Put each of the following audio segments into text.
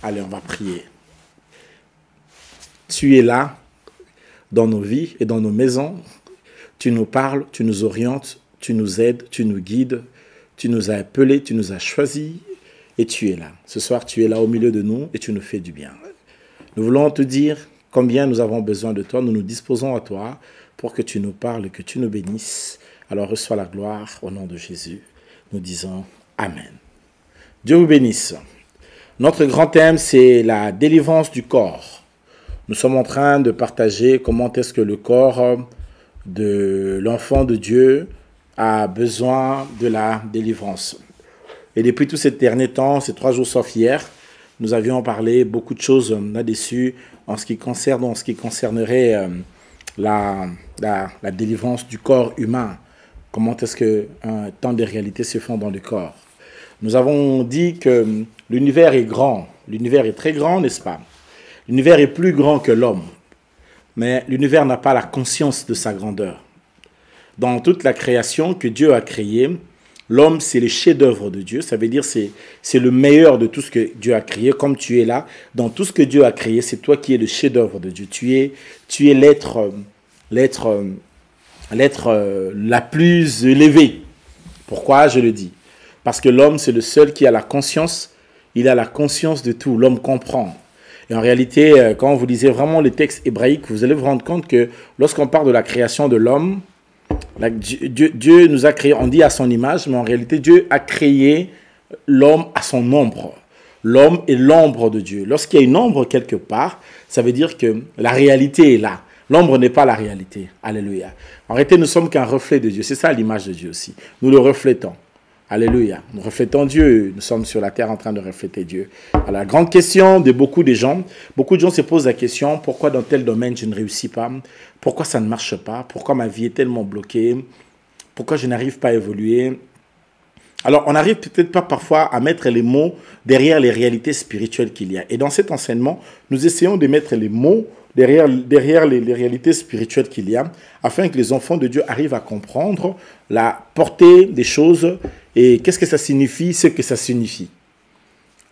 Allez, on va prier. Tu es là, dans nos vies et dans nos maisons. Tu nous parles, tu nous orientes, tu nous aides, tu nous guides. Tu nous as appelés, tu nous as choisis et tu es là. Ce soir, tu es là au milieu de nous et tu nous fais du bien. Nous voulons te dire combien nous avons besoin de toi. Nous nous disposons à toi pour que tu nous parles, que tu nous bénisses. Alors reçois la gloire au nom de Jésus. Nous disons Amen. Dieu vous bénisse. Notre grand thème, c'est la délivrance du corps. Nous sommes en train de partager comment est-ce que le corps de l'enfant de Dieu a besoin de la délivrance. Et depuis tous ces derniers temps, ces 3 jours sauf hier, nous avions parlé beaucoup de choses là-dessus en ce qui concernerait la délivrance du corps humain. Comment est-ce que tant de réalités se font dans le corps. Nous avons dit que l'univers est grand. L'univers est très grand, n'est-ce pas? L'univers est plus grand que l'homme. Mais l'univers n'a pas la conscience de sa grandeur. Dans toute la création que Dieu a créée, l'homme, c'est le chef-d'œuvre de Dieu. Ça veut dire que c'est le meilleur de tout ce que Dieu a créé. Comme tu es là, dans tout ce que Dieu a créé, c'est toi qui es le chef-d'œuvre de Dieu. Tu es l'être la plus élevée. Pourquoi je le dis? Parce que l'homme, c'est le seul qui a la conscience. Il a la conscience de tout. L'homme comprend. Et en réalité, quand vous lisez vraiment les textes hébraïques, vous allez vous rendre compte que lorsqu'on parle de la création de l'homme, Dieu nous a créé, on dit à son image, mais en réalité, Dieu a créé l'homme à son ombre. L'homme est l'ombre de Dieu. Lorsqu'il y a une ombre quelque part, ça veut dire que la réalité est là. L'ombre n'est pas la réalité. Alléluia. En réalité, nous sommes qu'un reflet de Dieu. C'est ça l'image de Dieu aussi. Nous le reflétons. Alléluia. Nous reflétons Dieu. Nous sommes sur la terre en train de refléter Dieu. Alors, la grande question de beaucoup de gens se posent la question, pourquoi dans tel domaine je ne réussis pas? Pourquoi ça ne marche pas? Pourquoi ma vie est tellement bloquée? Pourquoi je n'arrive pas à évoluer? Alors, on n'arrive peut-être pas parfois à mettre les mots derrière les réalités spirituelles qu'il y a. Et dans cet enseignement, nous essayons de mettre les mots derrière les réalités spirituelles qu'il y a, afin que les enfants de Dieu arrivent à comprendre la portée des choses et qu'est-ce que ça signifie, ce que ça signifie.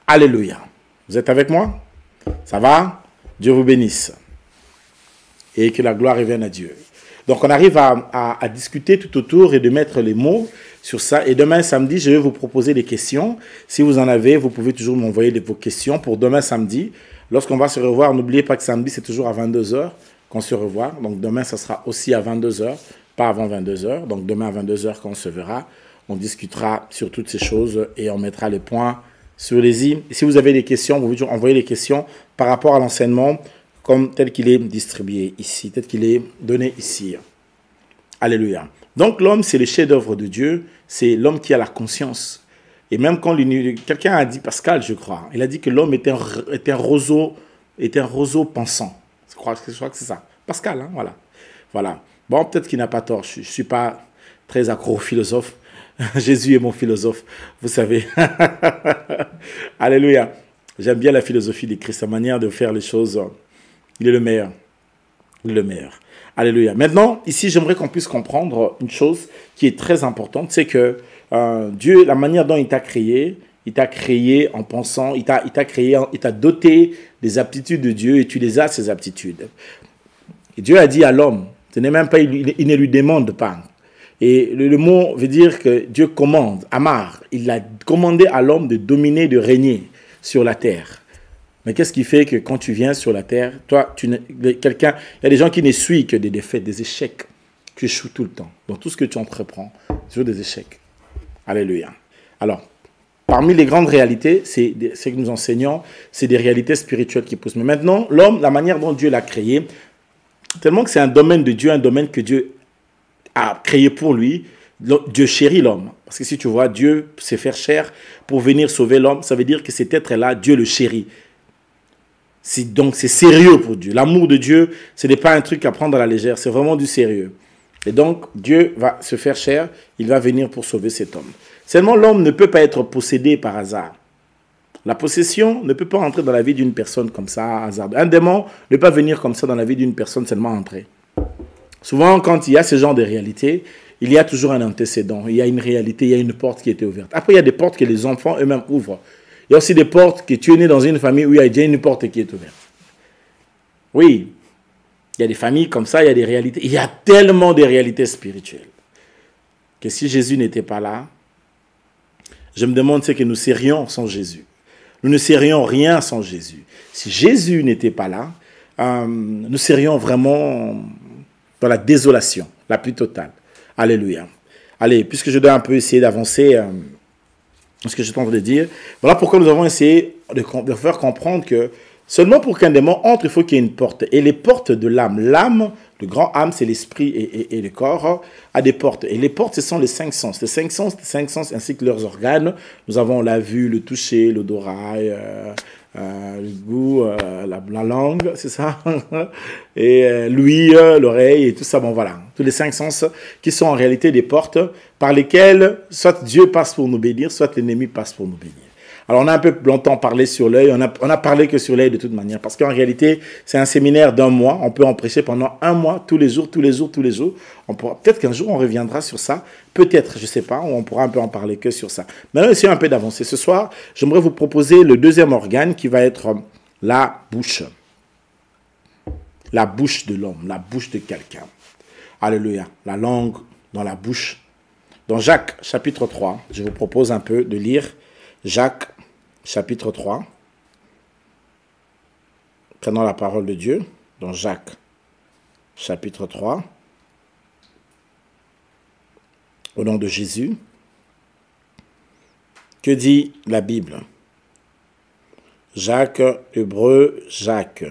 Alléluia. Vous êtes avec moi? Ça va? Dieu vous bénisse. Et que la gloire revienne à Dieu. Donc on arrive à discuter tout autour et de mettre les mots sur ça. Et demain samedi, je vais vous proposer des questions. Si vous en avez, vous pouvez toujours m'envoyer vos questions pour demain samedi. Lorsqu'on va se revoir, n'oubliez pas que samedi, c'est toujours à 22 h qu'on se revoit. Donc demain, ça sera aussi à 22 h, pas avant 22 h. Donc demain à 22 h, quand on se verra, on discutera sur toutes ces choses et on mettra les points sur les i. Et si vous avez des questions, vous pouvez toujours envoyer les questions par rapport à l'enseignement comme tel qu'il est distribué ici, tel qu'il est donné ici. Alléluia. Donc l'homme, c'est le chef-d'œuvre de Dieu, c'est l'homme qui a la conscience. Et même quand quelqu'un a dit, Pascal, je crois, il a dit que l'homme était un roseau pensant. Je crois que c'est ça. Pascal, hein, voilà. Bon, peut-être qu'il n'a pas tort. Je ne suis pas très accro au philosophe. Jésus est mon philosophe, vous savez. Alléluia. J'aime bien la philosophie de Christ, sa manière de faire les choses. Il est le meilleur. Il est le meilleur. Alléluia. Maintenant, ici, j'aimerais qu'on puisse comprendre une chose qui est très importante, c'est que Dieu, la manière dont il t'a créé en pensant, il t'a doté des aptitudes de Dieu et tu les as, ces aptitudes. Et Dieu a dit à l'homme, ce n'est même pas, il ne lui demande pas. Et le mot veut dire que Dieu commande, Amar, il a commandé à l'homme de dominer, de régner sur la terre. Mais qu'est-ce qui fait que quand tu viens sur la terre, toi, il y a des gens qui n'essuient que des défaites, des échecs. Tu échoues tout le temps. Dans tout ce que tu entreprends, c'est toujours des échecs. Alléluia. Alors, parmi les grandes réalités, c'est que nous enseignons, c'est des réalités spirituelles qui poussent. Mais maintenant, l'homme, la manière dont Dieu l'a créé, tellement que c'est un domaine de Dieu, un domaine que Dieu a créé pour lui, Dieu chérit l'homme. Parce que si tu vois, Dieu s'est fait chair pour venir sauver l'homme, ça veut dire que cet être-là, Dieu le chérit. Donc c'est sérieux pour Dieu. L'amour de Dieu, ce n'est pas un truc à prendre à la légère, c'est vraiment du sérieux. Et donc Dieu va se faire chair, il va venir pour sauver cet homme. Seulement l'homme ne peut pas être possédé par hasard. La possession ne peut pas entrer dans la vie d'une personne comme ça, hasard. Un démon ne peut pas venir comme ça dans la vie d'une personne seulement entrer. Souvent quand il y a ce genre de réalité, il y a toujours un antécédent, il y a une réalité, il y a une porte qui a été ouverte. Après il y a des portes que les enfants eux-mêmes ouvrent. Il y a aussi des portes que tu es né dans une famille où il y a déjà une porte qui est ouverte. Oui, il y a des familles comme ça, il y a des réalités. Il y a tellement de réalités spirituelles que si Jésus n'était pas là, je me demande ce que nous serions sans Jésus. Nous ne serions rien sans Jésus. Si Jésus n'était pas là, nous serions vraiment dans la désolation la plus totale. Alléluia. Allez, puisque je dois un peu essayer d'avancer ce que je tente de dire, voilà pourquoi nous avons essayé de faire comprendre que seulement pour qu'un démon entre, il faut qu'il y ait une porte. Et les portes de l'âme, le grand âme, c'est l'esprit et le corps, a des portes. Et les portes, ce sont les 5 sens. Les 5 sens ainsi que leurs organes. Nous avons la vue, le toucher, l'odorat, le goût, la langue, c'est ça. Et l'ouïe, l'oreille et tout ça. Bon, voilà. Tous les 5 sens qui sont en réalité des portes par lesquelles soit Dieu passe pour nous bénir, soit l'ennemi passe pour nous bénir. Alors, on a un peu longtemps parlé sur l'œil. On a parlé que sur l'œil de toute manière. Parce qu'en réalité, c'est un séminaire d'1 mois. On peut en prêcher pendant 1 mois, tous les jours. Peut-être qu'un jour, on reviendra sur ça. Peut-être, je ne sais pas. On pourra un peu en parler que sur ça. Maintenant, essayons un peu d'avancer. Ce soir, j'aimerais vous proposer le deuxième organe qui va être la bouche. La bouche de l'homme, la bouche de quelqu'un. Alléluia. La langue dans la bouche. Dans Jacques, chapitre 3, je vous propose un peu de lire Jacques, chapitre 3. Prenons la parole de Dieu dans Jacques, chapitre 3. Au nom de Jésus. Que dit la Bible? Jacques, hébreu, Jacques.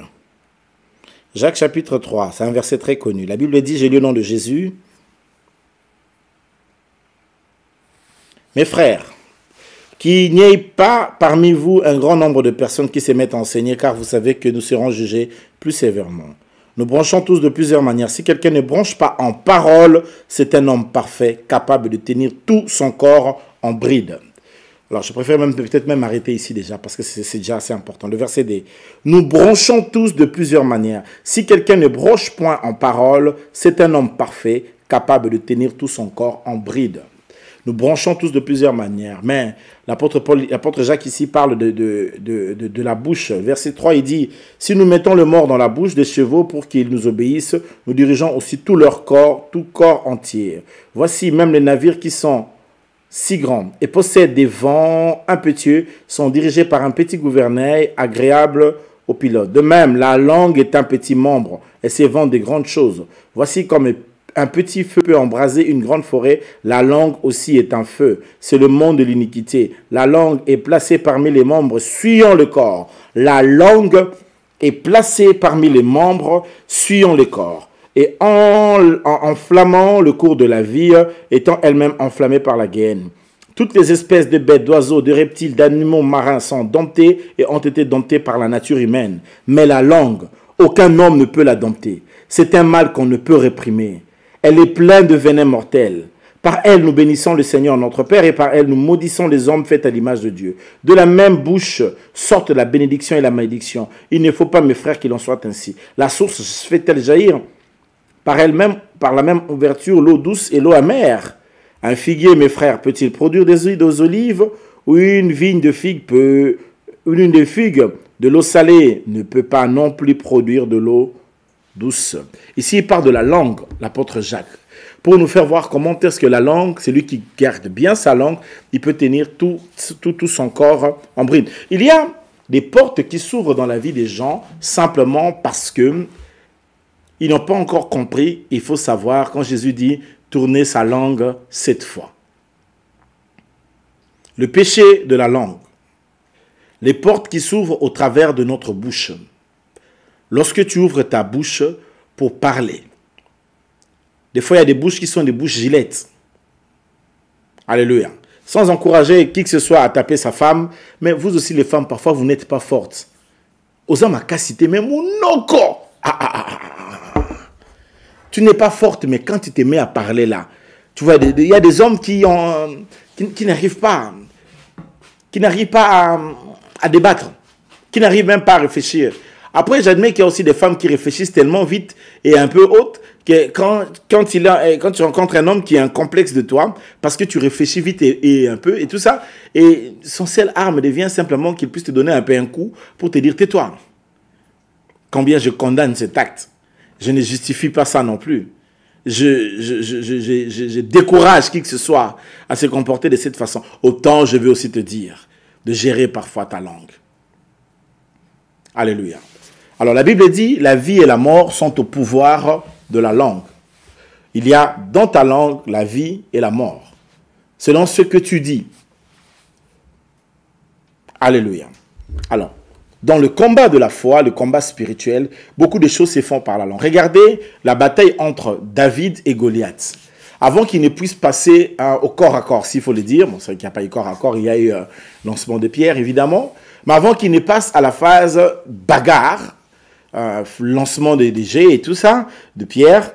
Jacques, chapitre 3, c'est un verset très connu. La Bible dit, j'ai lu au nom de Jésus. Mes frères, qu'il n'y ait pas parmi vous un grand nombre de personnes qui se mettent à enseigner, car vous savez que nous serons jugés plus sévèrement. Nous branchons tous de plusieurs manières. Si quelqu'un ne branche pas en parole, c'est un homme parfait, capable de tenir tout son corps en bride. Alors, je préfère peut-être même arrêter ici déjà, parce que c'est déjà assez important. Le verset D. Nous branchons tous de plusieurs manières. Si quelqu'un ne branche point en parole, c'est un homme parfait, capable de tenir tout son corps en bride. Nous branchons tous de plusieurs manières. Mais l'apôtre Jacques ici parle de la bouche. Verset 3, il dit, « Si nous mettons le mort dans la bouche des chevaux pour qu'ils nous obéissent, nous dirigeons aussi tout leur corps, tout corps entier. Voici même les navires qui sont si grands et possèdent des vents impétueux, sont dirigés par un petit gouvernail agréable au pilote. De même, la langue est un petit membre et s'évente des grandes choses. Voici comme un petit feu peut embraser une grande forêt, la langue aussi est un feu. C'est le monde de l'iniquité. La langue est placée parmi les membres suyant le corps. La langue est placée parmi les membres suyant le corps. Et enflammant le cours de la vie, étant elle-même enflammée par la gaine. Toutes les espèces de bêtes, d'oiseaux, de reptiles, d'animaux marins sont domptés et ont été domptés par la nature humaine. Mais la langue, aucun homme ne peut la dompter. C'est un mal qu'on ne peut réprimer. Elle est pleine de venin mortel. Par elle, nous bénissons le Seigneur notre Père et par elle, nous maudissons les hommes faits à l'image de Dieu. De la même bouche sortent la bénédiction et la malédiction. Il ne faut pas, mes frères, qu'il en soit ainsi. La source fait-elle jaillir par elle-même, par la même ouverture, l'eau douce et l'eau amère? Un figuier, mes frères, peut-il produire des huiles d'olive ou une vigne de figues de l'eau salée ne peut pas non plus produire de l'eau douce. Ici, il parle de la langue, l'apôtre Jacques, pour nous faire voir comment est-ce que la langue, c'est lui qui garde bien sa langue, il peut tenir tout son corps en bride. Il y a des portes qui s'ouvrent dans la vie des gens simplement parce que ils n'ont pas encore compris. Il faut savoir, quand Jésus dit « tourner sa langue 7 fois ». Le péché de la langue, les portes qui s'ouvrent au travers de notre bouche. Lorsque tu ouvres ta bouche pour parler, des fois il y a des bouches qui sont des bouches gilettes. Alléluia. Sans encourager qui que ce soit à taper sa femme, mais vous aussi les femmes, parfois vous n'êtes pas fortes. Aux hommes à cassiter, mais mon corps. Tu n'es pas forte, mais quand tu te mets à parler là, tu vois, il y a des hommes qui n'arrivent pas à débattre, qui n'arrivent même pas à réfléchir. Après, j'admets qu'il y a aussi des femmes qui réfléchissent tellement vite et un peu haute que quand tu rencontres un homme qui a un complexe de toi, parce que tu réfléchis vite et un peu et tout ça, et son seule arme devient simplement qu'il puisse te donner un peu un coup pour te dire tais-toi. Combien je condamne cet acte. Je ne justifie pas ça non plus. Je décourage qui que ce soit à se comporter de cette façon. Autant je veux aussi te dire de gérer parfois ta langue. Alléluia. Alors la Bible dit, la vie et la mort sont au pouvoir de la langue. Il y a dans ta langue la vie et la mort, selon ce que tu dis. Alléluia. Alors, dans le combat de la foi, le combat spirituel, beaucoup de choses se font par la langue. Regardez la bataille entre David et Goliath. Avant qu'il ne puisse passer au corps à corps, s'il faut le dire, bon, c'est vrai qu'il n'y a pas eu corps à corps, il y a eu lancement de pierre, évidemment, mais avant qu'il ne passe à la phase bagarre, lancement des jets et tout ça, de pierre,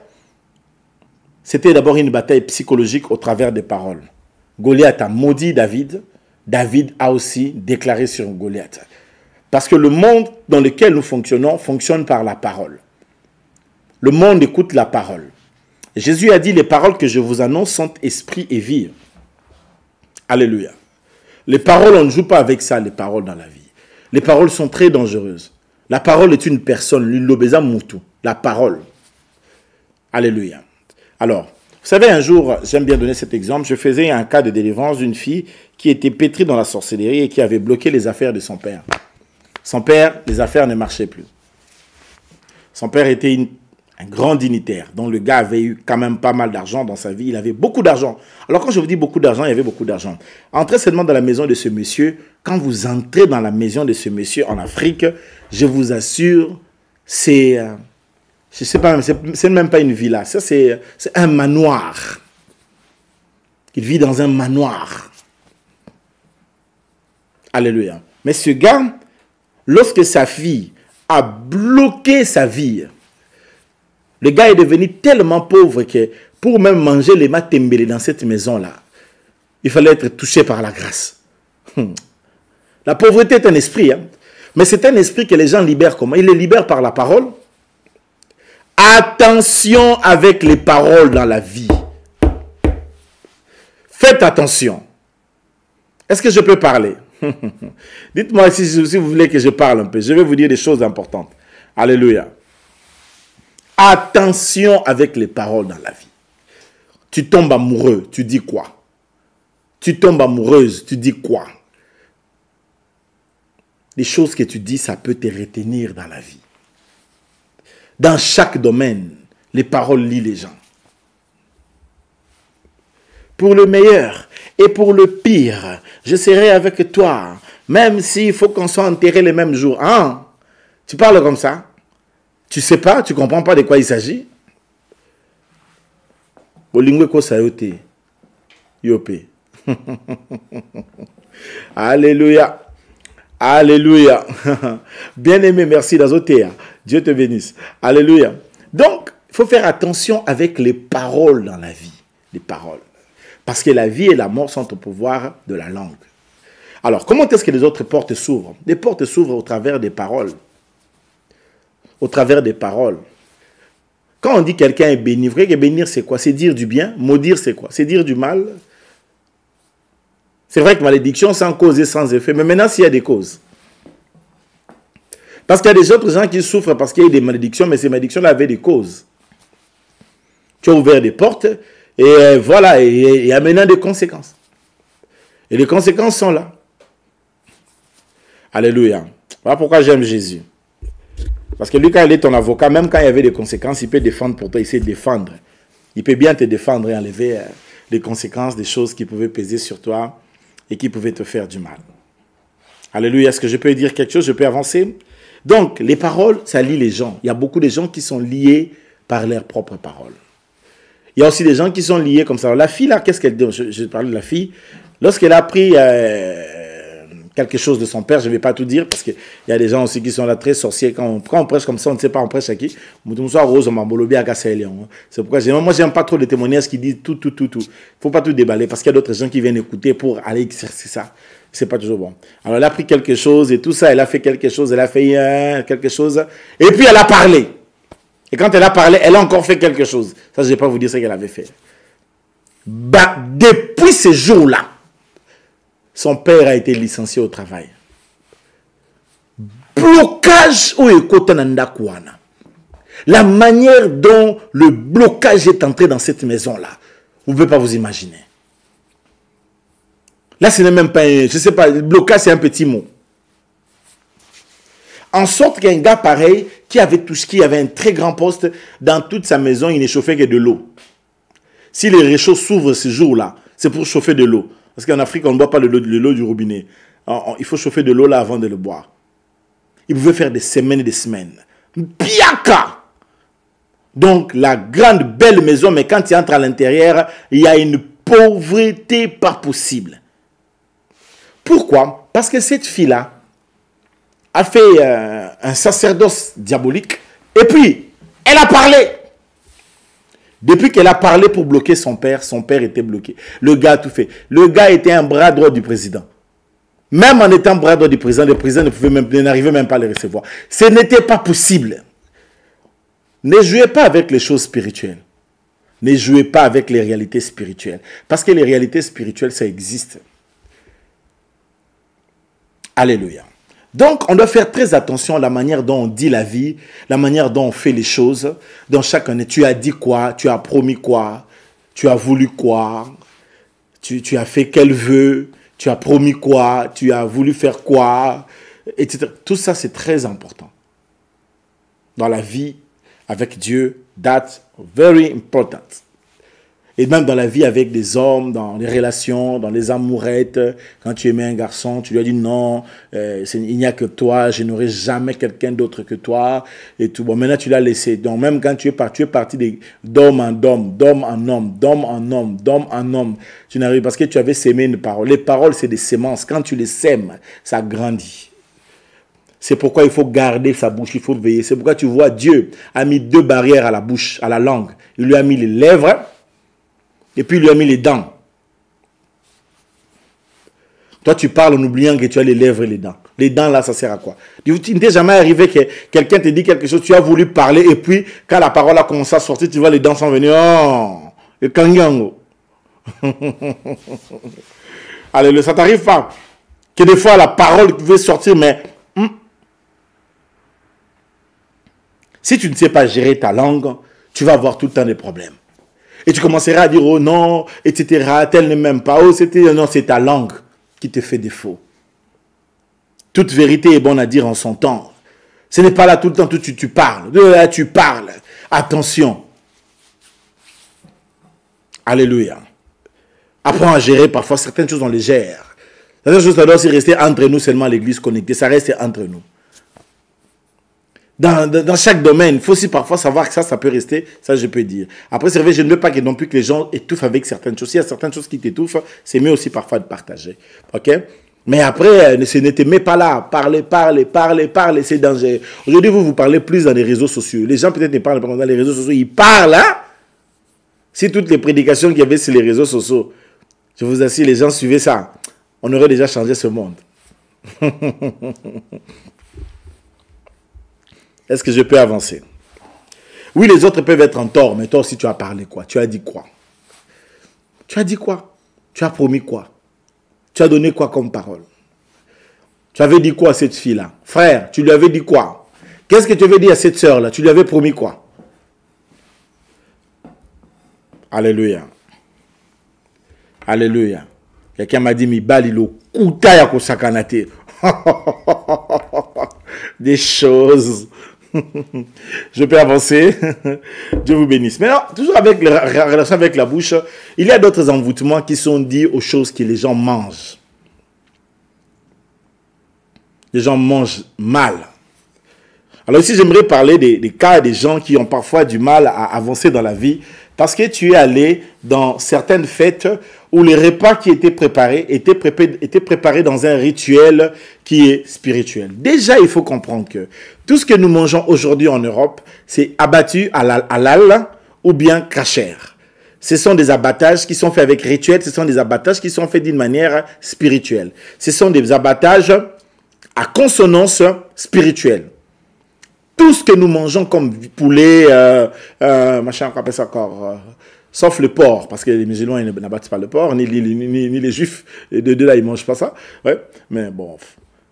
c'était d'abord une bataille psychologique au travers des paroles. Goliath a maudit David, David a aussi déclaré sur Goliath. Parce que le monde dans lequel nous fonctionnons fonctionne par la parole. Le monde écoute la parole. Jésus a dit, les paroles que je vous annonce sont esprit et vie. Alléluia. Les paroles, on ne joue pas avec ça, les paroles dans la vie. Les paroles sont très dangereuses. La parole est une personne, l'Ilobeza Moutou, la parole. Alléluia. Alors, vous savez, un jour, j'aime bien donner cet exemple, je faisais un cas de délivrance d'une fille qui était pétrie dans la sorcellerie et qui avait bloqué les affaires de son père. Son père, les affaires ne marchaient plus. Son père était un grand dignitaire, dont le gars avait eu quand même pas mal d'argent dans sa vie. Il avait beaucoup d'argent. Alors quand je vous dis beaucoup d'argent, il y avait beaucoup d'argent. Entrez seulement dans la maison de ce monsieur. Quand vous entrez dans la maison de ce monsieur en Afrique, je vous assure, c'est... je sais pas, c'est même pas une villa. Ça, c'est un manoir. Il vit dans un manoir. Alléluia. Mais ce gars... Lorsque sa fille a bloqué sa vie, le gars est devenu tellement pauvre que pour même manger les matembele dans cette maison-là, il fallait être touché par la grâce. La pauvreté est un esprit, hein? Mais c'est un esprit que les gens libèrent comment? Ils les libèrent par la parole. Attention avec les paroles dans la vie. Faites attention. Est-ce que je peux parler? Dites-moi si vous voulez que je parle un peu. Je vais vous dire des choses importantes. Alléluia. Attention avec les paroles dans la vie. Tu tombes amoureux, tu dis quoi? Tu tombes amoureuse, tu dis quoi? Les choses que tu dis, ça peut te retenir dans la vie. Dans chaque domaine, les paroles lient les gens. Pour le meilleur et pour le pire, je serai avec toi, même s'il faut qu'on soit enterrés les mêmes jours. Hein? Tu parles comme ça? Tu sais pas, tu comprends pas de quoi il s'agit? Alléluia. Alléluia. Bien-aimé, merci d'Azotéa. Dieu te bénisse. Alléluia. Donc, il faut faire attention avec les paroles dans la vie. Les paroles. Parce que la vie et la mort sont au pouvoir de la langue. Alors, comment est-ce que les autres portes s'ouvrent? Les portes s'ouvrent au travers des paroles. Au travers des paroles. Quand on dit quelqu'un est béni, vous voyez que bénir c'est quoi? C'est dire du bien. Maudire c'est quoi? C'est dire du mal. C'est vrai que malédiction sans cause et sans effet. Mais maintenant, s'il y a des causes. Parce qu'il y a des autres gens qui souffrent parce qu'il y a des malédictions, mais ces malédictions-là avaient des causes. Tu as ouvert des portes. Et voilà, il y a maintenant des conséquences. Et les conséquences sont là. Alléluia. Voilà pourquoi j'aime Jésus. Parce que lui, quand il est ton avocat, même quand il y avait des conséquences, il peut défendre pour toi, il sait défendre. Il peut bien te défendre et enlever les conséquences des choses qui pouvaient peser sur toi et qui pouvaient te faire du mal. Alléluia. Est-ce que je peux dire quelque chose? Je peux avancer? Donc, les paroles, ça lie les gens. Il y a beaucoup de gens qui sont liés par leurs propres paroles. Il y a aussi des gens qui sont liés comme ça. La fille, là, qu'est-ce qu'elle dit? Je parlais de la fille. Lorsqu'elle a pris quelque chose de son père. Je ne vais pas tout dire parce qu'il y a des gens aussi qui sont là très sorciers. Quand on prêche comme ça, on ne sait pas on prêche à qui. C'est pourquoi moi, j'aime pas trop les témoignages qui disent tout. Il ne faut pas tout déballer parce qu'il y a d'autres gens qui viennent écouter pour aller exercer ça. C'est pas toujours bon. Alors, elle a pris quelque chose et tout ça, elle a fait quelque chose, elle a fait quelque chose. Et puis, elle a parlé. Et quand elle a parlé, elle a encore fait quelque chose. Ça, je ne vais pas vous dire ce qu'elle avait fait. Bah, depuis ce jour-là, son père a été licencié au travail. Blocage ou ekotanandakwana. La manière dont le blocage est entré dans cette maison-là, vous ne pouvez pas vous imaginer. Là, ce n'est même pas, je ne sais pas, le blocage, c'est un petit mot. En sorte qu'un gars pareil, qui avait tout ce qui avait un très grand poste, dans toute sa maison, il ne chauffait que de l'eau. Si les réchauds s'ouvrent ce jour-là, c'est pour chauffer de l'eau. Parce qu'en Afrique, on ne boit pas l'eau du robinet. Il faut chauffer de l'eau là avant de le boire. Il pouvait faire des semaines et des semaines. Biaka! Donc, la grande, belle maison, mais quand tu entres à l'intérieur, il y a une pauvreté pas possible. Pourquoi? Parce que cette fille-là a fait un sacerdoce diabolique et puis, elle a parlé. Depuis qu'elle a parlé pour bloquer son père était bloqué. Le gars a tout fait. Le gars était un bras droit du président. Même en étant bras droit du président, le président n'arrivait même pas à le recevoir. Ce n'était pas possible. Ne jouez pas avec les choses spirituelles. Ne jouez pas avec les réalités spirituelles. Parce que les réalités spirituelles, ça existe. Alléluia. Donc, on doit faire très attention à la manière dont on dit la vie, la manière dont on fait les choses. Dans chaque année, tu as dit quoi, tu as promis quoi, tu as voulu quoi, tu as fait quel vœu, tu as promis quoi, tu as voulu faire quoi, etc. Tout ça, c'est très important. Dans la vie avec Dieu, that's very important. Et même dans la vie avec des hommes, dans les relations, dans les amourettes, quand tu aimais un garçon, tu lui as dit non, il n'y a que toi, je n'aurai jamais quelqu'un d'autre que toi. Et tout. Bon, maintenant tu l'as laissé. Donc même quand tu es parti d'homme en homme, d'homme en homme, d'homme en homme, d'homme en homme, tu n'arrives parce que tu avais sémé une parole. Les paroles, c'est des semences. Quand tu les sèmes, ça grandit. C'est pourquoi il faut garder sa bouche, il faut veiller. C'est pourquoi tu vois, Dieu a mis 2 barrières à la bouche, à la langue. Il lui a mis les lèvres. Et puis, il lui a mis les dents. Toi, tu parles en oubliant que tu as les lèvres et les dents. Les dents, là, ça sert à quoi? Il ne t'est jamais arrivé que quelqu'un te dit quelque chose, tu as voulu parler, et puis, quand la parole a commencé à sortir, tu vois les dents sont venues. Oh, le kangango. Allez, ça t'arrive pas? Que des fois, la parole veut sortir, mais... Si tu ne sais pas gérer ta langue, tu vas avoir tout le temps des problèmes. Et tu commenceras à dire, oh non, etc., tel ne m'aime pas, oh non, c'est ta langue qui te fait défaut. Toute vérité est bonne à dire en son temps. Ce n'est pas là tout le temps, tu parles. De là, tu parles. Attention. Alléluia. Apprends à gérer parfois certaines choses, on les gère. Certaines choses, ça doit aussi rester entre nous, seulement l'église connectée. Ça reste entre nous. Dans chaque domaine, il faut aussi parfois savoir que ça peut rester, ça je peux dire. Après, c'est vrai, je ne veux pas non plus que les gens étouffent avec certaines choses. S'il y a certaines choses qui t'étouffent, c'est mieux aussi parfois de partager. Ok? Mais après, ne t'aimez pas là. Parlez, c'est dangereux. Aujourd'hui, vous parlez plus dans les réseaux sociaux. Les gens peut-être ne parlent pas dans les réseaux sociaux, ils parlent, hein? Si toutes les prédications qu'il y avait sur les réseaux sociaux, je vous assure, les gens suivaient ça, on aurait déjà changé ce monde. Est-ce que je peux avancer? Oui, les autres peuvent être en tort, mais toi aussi tu as parlé quoi? Tu as dit quoi? Tu as dit quoi? Tu as promis quoi? Tu as donné quoi comme parole? Tu avais dit quoi à cette fille-là? Frère, tu lui avais dit quoi? Qu'est-ce que tu avais dit à cette sœur-là? Tu lui avais promis quoi? Alléluia. Alléluia. Quelqu'un m'a dit, mi balilo, kutaya ko sakanate. Des choses. Je peux avancer. Dieu vous bénisse. Mais non, toujours avec la relation avec la bouche, il y a d'autres envoûtements qui sont dits aux choses que les gens mangent. Les gens mangent mal. Alors ici, j'aimerais parler des cas des gens qui ont parfois du mal à avancer dans la vie Parce que tu es allé dans certaines fêtes où les repas qui étaient préparés étaient préparés dans un rituel qui est spirituel. Déjà, il faut comprendre que tout ce que nous mangeons aujourd'hui en Europe, c'est abattu halal ou bien kasher. Ce sont des abattages qui sont faits avec rituel, ce sont des abattages qui sont faits d'une manière spirituelle. Ce sont des abattages à consonance spirituelle. Tout ce que nous mangeons comme poulet, machin, on appelle ça encore, sauf le porc, parce que les musulmans ils n'abattent pas le porc, ni les juifs, de là ils ne mangent pas ça. Ouais, mais bon.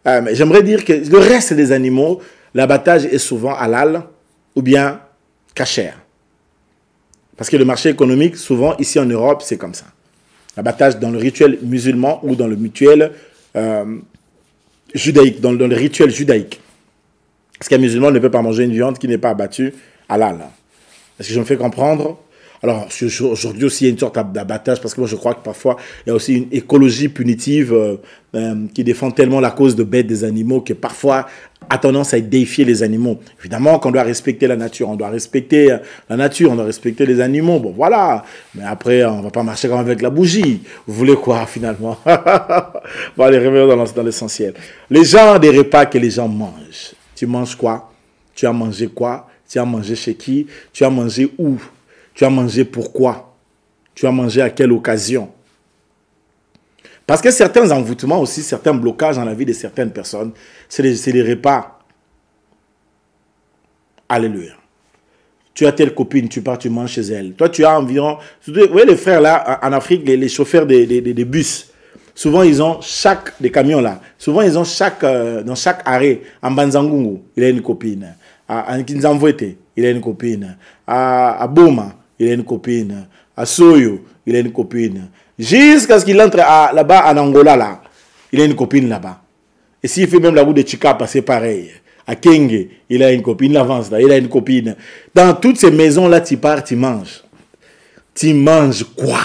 Mais j'aimerais dire que le reste des animaux, l'abattage est souvent halal ou bien kasher. Parce que le marché économique, souvent ici en Europe, c'est comme ça. L'abattage dans le rituel musulman ou dans le rituel judaïque, dans le rituel judaïque. Parce qu'un musulman ne peut pas manger une viande qui n'est pas abattue halal. Est-ce que je me fais comprendre? Alors, aujourd'hui aussi, il y a une sorte d'abattage, parce que moi, je crois que parfois, il y a aussi une écologie punitive qui défend tellement la cause de bêtes des animaux que parfois a tendance à déifier les animaux. Évidemment qu'on doit respecter la nature, on doit respecter les animaux, bon voilà. Mais après, on ne va pas marcher comme avec la bougie. Vous voulez quoi, finalement? Bon, allez, revenons dans l'essentiel. Les gens, des repas que les gens mangent. Tu manges quoi? Tu as mangé quoi? Tu as mangé chez qui? Tu as mangé où? Tu as mangé pourquoi? Tu as mangé à quelle occasion? Parce que certains envoûtements aussi, certains blocages dans la vie de certaines personnes, c'est les repas. Alléluia. Tu as telle copine, tu pars, tu manges chez elle. Toi, tu as environ... Vous voyez les frères là, en Afrique, les chauffeurs des bus, souvent ils ont des camions là, souvent ils ont dans chaque arrêt, en Banzangungu, il a une copine. À Kinzamvwete, il a une copine. À Boma, il a une copine. À Soyo, il a une copine. Jusqu'à ce qu'il entre là-bas en Angola, là, il a une copine là-bas. Et s'il fait même la route de Chikapa, c'est pareil. À Kenge, il a une copine. Il avance là, il a une copine. Dans toutes ces maisons-là, tu pars, tu manges. Tu manges quoi?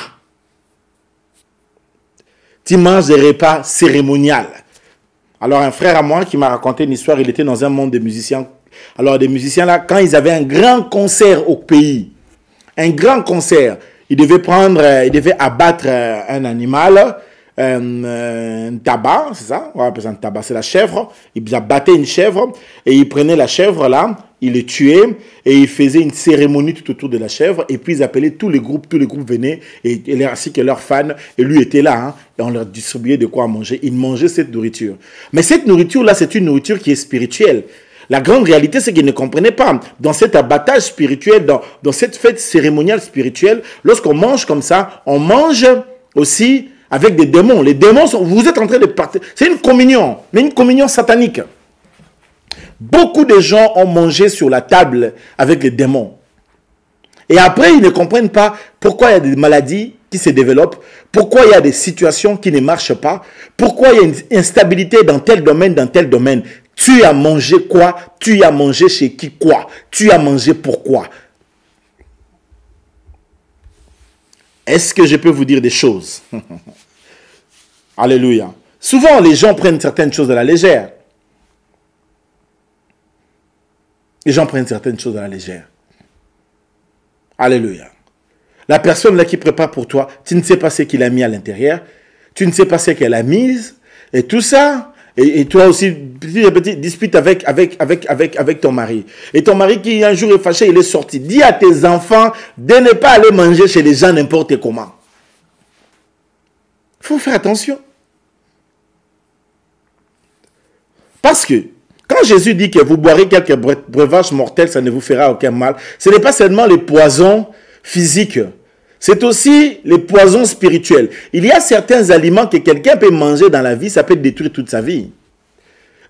Tu manges des repas cérémoniaux. Alors, un frère à moi qui m'a raconté une histoire, il était dans un monde de musiciens. Alors, des musiciens là, quand ils avaient un grand concert au pays, un grand concert, ils devaient abattre un animal, un tabac, c'est ça? On appelle ça un tabac, c'est la chèvre. Ils abattaient une chèvre et ils prenaient la chèvre là, ils le tuaient et ils faisaient une cérémonie tout autour de la chèvre et puis ils appelaient tous les groupes venaient et ainsi que leurs fans et lui était là hein, et on leur distribuait de quoi manger. Ils mangeaient cette nourriture. Mais cette nourriture là, c'est une nourriture qui est spirituelle. La grande réalité, c'est qu'ils ne comprenaient pas. Dans cet abattage spirituel, dans cette fête cérémoniale spirituelle, lorsqu'on mange comme ça, on mange aussi avec des démons. Les démons, vous êtes en train de partir. C'est une communion, mais une communion satanique. Beaucoup de gens ont mangé sur la table avec les démons. Et après, ils ne comprennent pas pourquoi il y a des maladies qui se développent, pourquoi il y a des situations qui ne marchent pas, pourquoi il y a une instabilité dans tel domaine, dans tel domaine. Tu as mangé quoi? Tu as mangé chez qui quoi? Tu as mangé pourquoi? Est-ce que je peux vous dire des choses? Alléluia. Souvent, les gens prennent certaines choses à la légère. Les gens prennent certaines choses à la légère. Alléluia. La personne là qui prépare pour toi, tu ne sais pas ce qu'il a mis à l'intérieur. Tu ne sais pas ce qu'elle a mis. Et tout ça... Et toi aussi, petit dispute avec ton mari. Et ton mari qui un jour est fâché, il est sorti. Dis à tes enfants de ne pas aller manger chez les gens n'importe comment. Il faut faire attention. Parce que quand Jésus dit que vous boirez quelques breuvages mortels, ça ne vous fera aucun mal, ce n'est pas seulement les poisons physiques. C'est aussi les poisons spirituels. Il y a certains aliments que quelqu'un peut manger dans la vie, ça peut détruire toute sa vie.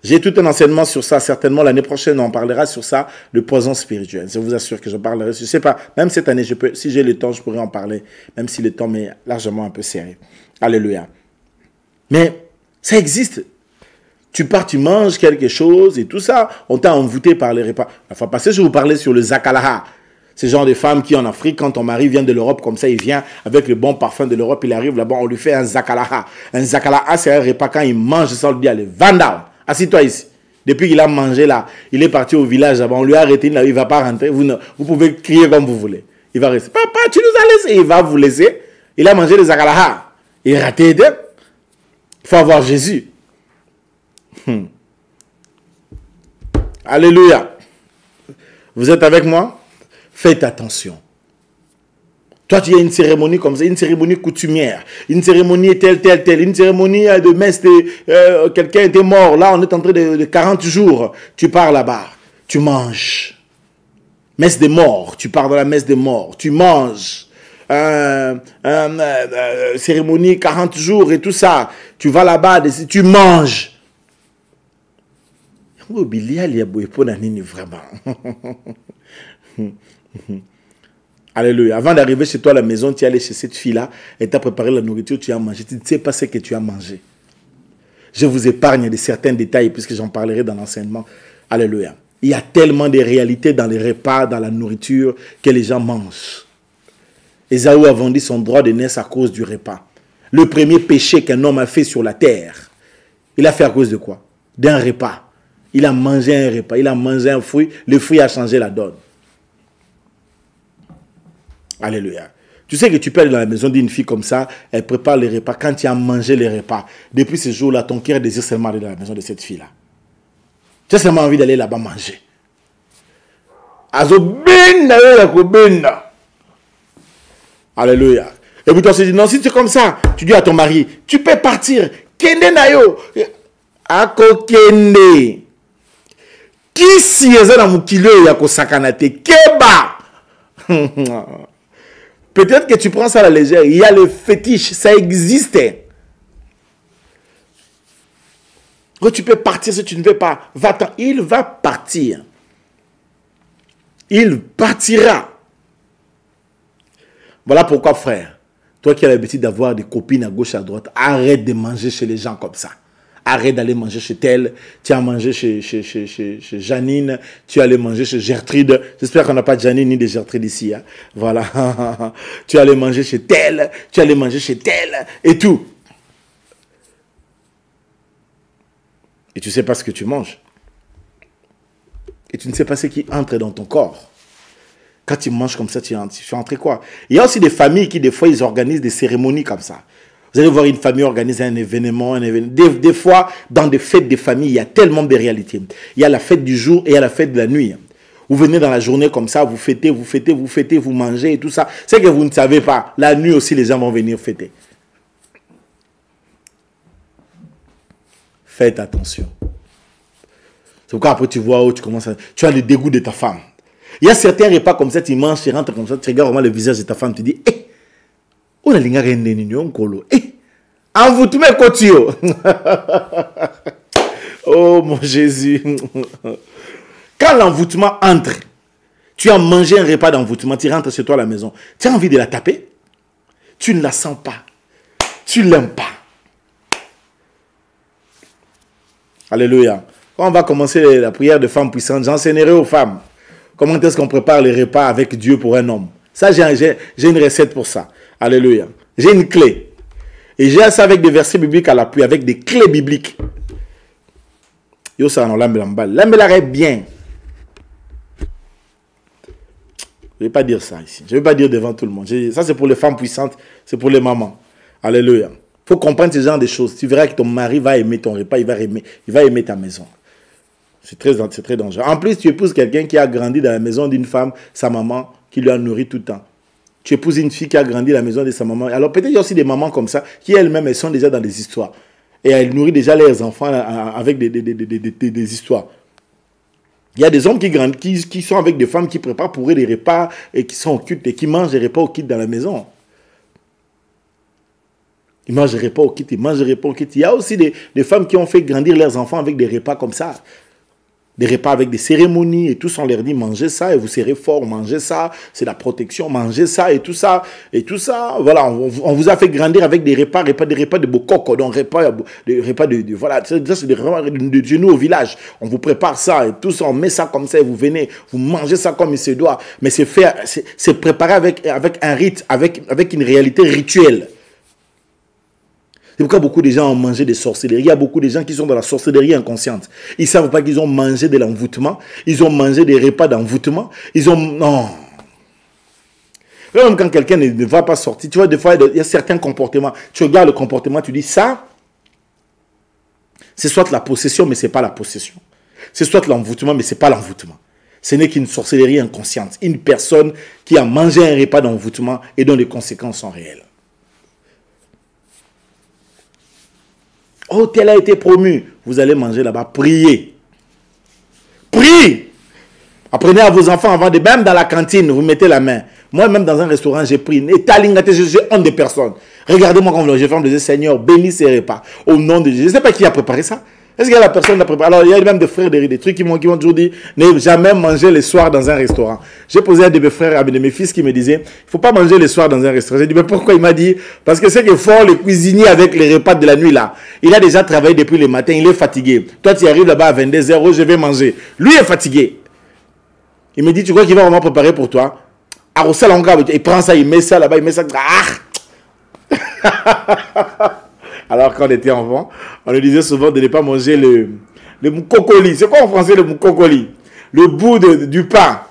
J'ai tout un enseignement sur ça, certainement l'année prochaine on parlera sur ça, le poison spirituel. Je vous assure que je parlerai, je ne sais pas, même cette année, si j'ai le temps, je pourrais en parler, même si le temps m'est largement un peu serré. Alléluia. Mais ça existe. Tu pars, tu manges quelque chose et tout ça, on t'a envoûté par les repas. La fois passée, je vous parlais sur le zakalaha. Ces genre de femmes qui en Afrique, quand ton mari vient de l'Europe, comme ça, il vient avec le bon parfum de l'Europe, il arrive là-bas, on lui fait un zakalaha. Un zakalaha, c'est un repas, quand il mange ça, on lui dit, allez, Vanda, assis-toi ici. Depuis qu'il a mangé là, il est parti au village là-bas, on lui a arrêté, là, il ne va pas rentrer, vous pouvez crier comme vous voulez. Il va rester. Papa, tu nous as laissé. Il va vous laisser. Il a mangé les akalaha. Il est raté. Il faut avoir Jésus. Alléluia. Vous êtes avec moi? Faites attention. Toi, tu as une cérémonie comme ça, une cérémonie coutumière, une cérémonie telle, une cérémonie de messe, quelqu'un était mort, là, on est en train de 40 jours. Tu pars là-bas, tu manges. Messe des morts, tu pars dans la messe des morts, tu manges. Cérémonie 40 jours et tout ça. Tu vas là-bas, tu manges. Vraiment. Alléluia. Avant d'arriver chez toi à la maison, tu es allé chez cette fille-là, elle t'a préparé la nourriture, tu as mangé. Tu ne sais pas ce que tu as mangé. Je vous épargne de certains détails puisque j'en parlerai dans l'enseignement. Alléluia. Il y a tellement de réalités dans les repas, dans la nourriture que les gens mangent. Ésaü a vendu son droit de naissance à cause du repas. Le premier péché qu'un homme a fait sur la terre, il a fait à cause de quoi? D'un repas. Il a mangé un repas, il a mangé un fruit, le fruit a changé la donne. Alléluia. Tu sais que tu peux aller dans la maison d'une fille comme ça, elle prépare les repas. Quand tu as mangé les repas, depuis ce jour-là, ton cœur désire seulement aller dans la maison de cette fille-là. Tu as seulement envie d'aller là-bas manger. Alléluia. Et puis toi, tu dis, non, si tu es comme ça, tu dis à ton mari, tu peux partir. Kende na yo. Ako kende. Qui si est dans mon kilo yako sakanate. Keba. Peut-être que tu prends ça à la légère. Il y a le fétiche, ça existe. Quand tu peux partir si tu ne veux pas, va-t'en. Il va partir. Il partira. Voilà pourquoi, frère, toi qui as l'habitude d'avoir des copines à gauche, à droite, arrête de manger chez les gens comme ça. Arrête d'aller manger chez tel. Tu as mangé chez Janine. Tu es allé manger chez Gertrude. J'espère qu'on n'a pas de Janine ni de Gertrude ici. Hein. Voilà. Tu es allé manger chez tel. Tu es allé manger chez tel. Et tout. Et tu ne sais pas ce que tu manges. Et tu ne sais pas ce qui entre dans ton corps. Quand tu manges comme ça, tu fais entrer quoi? Il y a aussi des familles qui, des fois, ils organisent des cérémonies comme ça. Vous allez voir une famille organiser un événement. Des fois, dans des fêtes de famille, il y a tellement de réalités. Il y a la fête du jour et il y a la fête de la nuit. Vous venez dans la journée comme ça, vous fêtez, vous mangez et tout ça. C'est que vous ne savez pas. La nuit aussi, les gens vont venir fêter. Faites attention. C'est pourquoi après tu vois où tu commences à... Tu as le dégoût de ta femme. Il y a certains repas comme ça, tu manges, tu rentres comme ça, tu regardes vraiment le visage de ta femme, tu dis, eh, on a l'inga rendeni kolo, eh, envoûtement kotio. Oh mon Jésus. Quand l'envoûtement entre, tu as mangé un repas d'envoûtement, tu rentres chez toi à la maison, tu as envie de la taper, tu ne la sens pas, tu ne l'aimes pas. Alléluia. Quand on va commencer la prière de femmes puissantes, j'enseignerai aux femmes comment est-ce qu'on prépare les repas avec Dieu pour un homme. Ça, j'ai une recette pour ça. Alléluia. J'ai une clé. Et j'ai ça avec des versets bibliques à l'appui, avec des clés bibliques. Yo, ça, non, l'ambelare est bien. Je ne vais pas dire ça ici. Je ne vais pas dire devant tout le monde. Ça, c'est pour les femmes puissantes. C'est pour les mamans. Alléluia. Il faut comprendre ce genre de choses. Tu verras que ton mari va aimer ton repas. Il va aimer ta maison. C'est très dangereux. En plus, tu épouses quelqu'un qui a grandi dans la maison d'une femme, sa maman, qui lui a nourri tout le temps. Tu épouses une fille qui a grandi dans la maison de sa maman. Alors peut-être il y a aussi des mamans comme ça, qui elles-mêmes, elles sont déjà dans des histoires. Et elles nourrissent déjà leurs enfants avec des histoires. Il y a des hommes qui sont avec des femmes qui préparent pour eux des repas et qui sont au culte et qui mangent des repas au culte dans la maison. Ils mangent des repas au culte, ils mangent des repas au culte. Il y a aussi des femmes qui ont fait grandir leurs enfants avec des repas comme ça. Des repas avec des cérémonies et tout ça, on leur dit mangez ça et vous serez fort, mangez ça, c'est la protection, mangez ça et tout ça. Et tout ça, voilà, on vous a fait grandir avec des repas de bokoko, donc repas de voilà, ça c'est des repas de nous au village. On vous prépare ça et tout ça, on met ça comme ça et vous venez, vous mangez ça comme il se doit. Mais c'est préparé avec un rite, avec une réalité rituelle. C'est pourquoi beaucoup de gens ont mangé des sorcelleries. Il y a beaucoup de gens qui sont dans la sorcellerie inconsciente. Ils ne savent pas qu'ils ont mangé de l'envoûtement. Ils ont mangé des repas d'envoûtement. Non. Même quand quelqu'un ne va pas sortir, tu vois, des fois, il y a certains comportements. Tu regardes le comportement, tu dis ça, c'est soit la possession, mais ce n'est pas la possession. C'est soit l'envoûtement, mais ce n'est pas l'envoûtement. Ce n'est qu'une sorcellerie inconsciente. Une personne qui a mangé un repas d'envoûtement et dont les conséquences sont réelles. Oh, tel a été promu. Vous allez manger là-bas. Priez. Priez. Apprenez à vos enfants avant de... Même dans la cantine, vous mettez la main. Moi, même dans un restaurant, j'ai pris. Et talingate, j'ai honte des personnes. Regardez-moi quand je ferme, je dis, Seigneur, bénis ces repas. Au nom de Jésus. Je ne sais pas qui a préparé ça. Est-ce que la personne l'a préparé? Alors, il y a même des frères, des trucs qui m'ont toujours dit, ne jamais manger les soirs dans un restaurant. J'ai posé à de mes frères, à de mes fils qui me disaient, il ne faut pas manger les soirs dans un restaurant. J'ai dit, mais pourquoi? Il m'a dit, parce que c'est que font les cuisiniers avec les repas de la nuit là. Il a déjà travaillé depuis le matin, il est fatigué. Toi, tu arrives là-bas à 22h, oh, je vais manger. Lui est fatigué. Il me dit, tu crois qu'il va vraiment préparer pour toi? Il prend ça, il met ça là-bas, il met ça. Alors quand on était enfant, on nous disait souvent de ne pas manger le moukokoli. C'est quoi en français le moukokoli? Le bout du pain.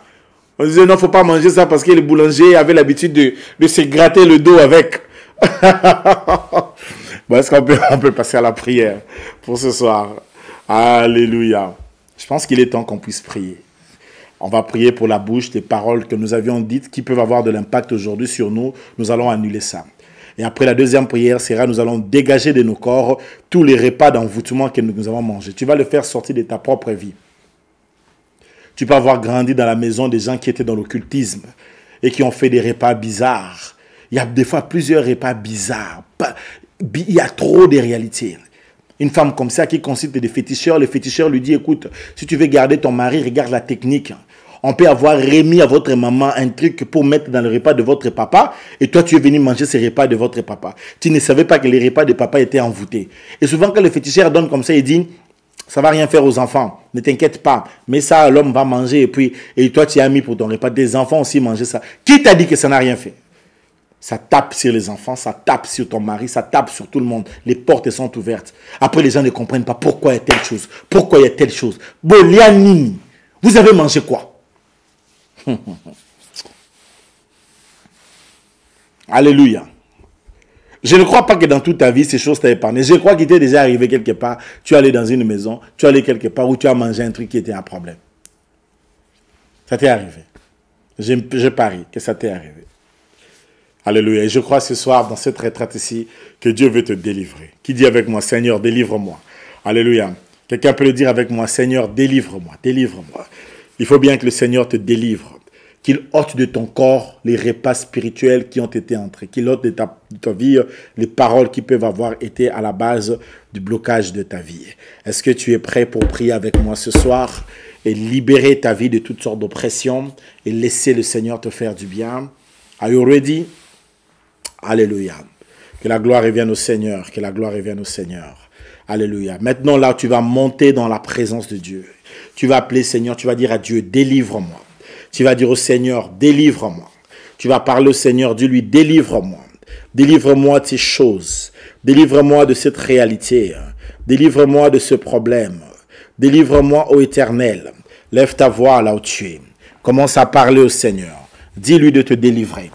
On disait non, il ne faut pas manger ça parce que les boulangers avaient l'habitude de se gratter le dos avec. Bon, est-ce qu'on peut passer à la prière pour ce soir? Alléluia. Je pense qu'il est temps qu'on puisse prier. On va prier pour la bouche des paroles que nous avions dites qui peuvent avoir de l'impact aujourd'hui sur nous. Nous allons annuler ça. Et après la deuxième prière sera, nous allons dégager de nos corps tous les repas d'envoûtement que nous avons mangés. Tu vas le faire sortir de ta propre vie. Tu peux avoir grandi dans la maison des gens qui étaient dans l'occultisme et qui ont fait des repas bizarres. Il y a des fois plusieurs repas bizarres. Il y a trop de réalités. Une femme comme ça qui consulte des féticheurs, le féticheur lui dit, écoute, si tu veux garder ton mari, regarde la technique. On peut avoir remis à votre maman un truc pour mettre dans le repas de votre papa et toi tu es venu manger ces repas de votre papa. Tu ne savais pas que les repas de papa étaient envoûtés. Et souvent quand le féticheur donne comme ça, il dit, ça ne va rien faire aux enfants, ne t'inquiète pas. Mais ça, l'homme va manger et toi tu as mis pour ton repas. Des enfants aussi manger ça. Qui t'a dit que ça n'a rien fait? Ça tape sur les enfants, ça tape sur ton mari, ça tape sur tout le monde. Les portes sont ouvertes. Après, les gens ne comprennent pas pourquoi il y a telle chose. Pourquoi il y a telle chose. Boliani, vous avez mangé quoi? Alléluia. Je ne crois pas que dans toute ta vie, ces choses t'ont épargné. Je crois qu'il t'est déjà arrivé quelque part. Tu es allé dans une maison, tu es allé quelque part où tu as mangé un truc qui était un problème. Ça t'est arrivé. Je parie que ça t'est arrivé. Alléluia. Et je crois ce soir, dans cette retraite ici, que Dieu veut te délivrer. Qui dit avec moi, Seigneur, délivre-moi. Alléluia. Quelqu'un peut le dire avec moi, Seigneur, délivre-moi, délivre-moi. Il faut bien que le Seigneur te délivre. Qu'il ôte de ton corps les repas spirituels qui ont été entrés. Qu'il ôte de ta vie les paroles qui peuvent avoir été à la base du blocage de ta vie. Est-ce que tu es prêt pour prier avec moi ce soir et libérer ta vie de toutes sortes d'oppressions et laisser le Seigneur te faire du bien? Are you ready? Alléluia. Que la gloire revienne au Seigneur. Que la gloire revienne au Seigneur. Alléluia. Maintenant, là, tu vas monter dans la présence de Dieu. Tu vas appeler Seigneur. Tu vas dire à Dieu, délivre-moi. Tu vas dire au Seigneur, délivre-moi. Tu vas parler au Seigneur, dis-lui, délivre-moi. Délivre-moi de ces choses. Délivre-moi de cette réalité. Délivre-moi de ce problème. Délivre-moi, ô Éternel. Lève ta voix là où tu es. Commence à parler au Seigneur. Dis-lui de te délivrer.